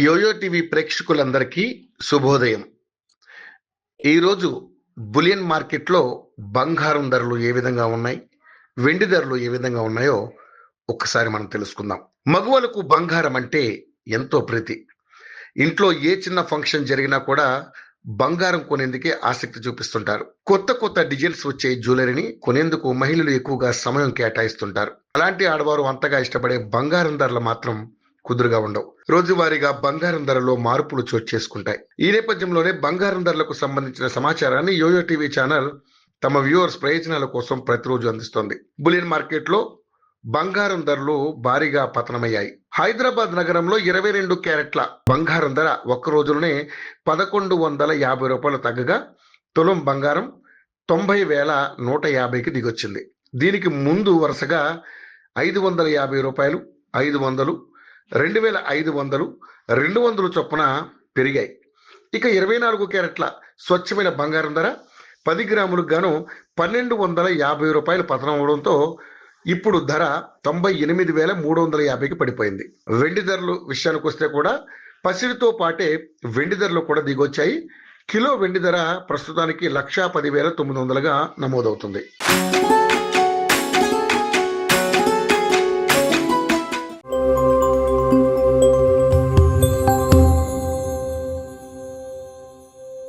Yo-yo TV ప్రేక్షకులందరికీ శుభోదయం. ఈరోజు బులియన్ మార్కెట్లో బంగారం ధరలు ఏ విధంగా ఉన్నాయి, వెండి ధరలు ఏ విధంగా ఉన్నాయో ఒక్కసారి మనం తెలుసుకుందాం. మగువలకు బంగారం అంటే ఎంతో ప్రీతి. ఇంట్లో ఏ చిన్న ఫంక్షన్ జరిగినా కూడా బంగారం కొనేందుకే ఆసక్తి చూపిస్తుంటారు. కొత్త కొత్త డిజైన్స్ వచ్చే జ్యువెలరీని కొనేందుకు మహిళలు ఎక్కువగా సమయం కేటాయిస్తుంటారు. అలాంటి ఆడవారు అంతగా ఇష్టపడే బంగారం ధరలు మాత్రం కుదురుగా ఉండవు. రోజువారీగా బంగారం ధరలో మార్పులు చోటు చేసుకుంటాయి. ఈ నేపథ్యంలోనే బంగారం ధరలకు సంబంధించిన సమాచారాన్ని యోయో టీవీ ఛానల్ తమ వ్యూవర్స్ ప్రయోజనాల కోసం ప్రతిరోజు అందిస్తోంది. బులియన్ మార్కెట్లో బంగారం ధరలు భారీగా పతనమయ్యాయి. హైదరాబాద్ నగరంలో 22 క్యారెట్ల బంగారం ధర ఒక్క రోజులోనే 1150 రూపాయలు తగ్గగా తులం బంగారం 90,150కి దిగొచ్చింది. దీనికి ముందు వరుసగా 550 రూపాయలు, 500, 2,500, 200 చొప్పున పెరిగాయి. ఇక 24 క్యారెట్ల స్వచ్ఛమైన బంగారం ధర 10 గ్రాములకు గాను 1,250 రూపాయలు పతనం అవడంతో ఇప్పుడు ధర 98,350కి పడిపోయింది. వెండి ధరలు విషయానికి వస్తే కూడా పసిడితో పాటే వెండి ధరలు కూడా దిగొచ్చాయి. కిలో వెండి ధర ప్రస్తుతానికి 1,10,900గా నమోదవుతుంది.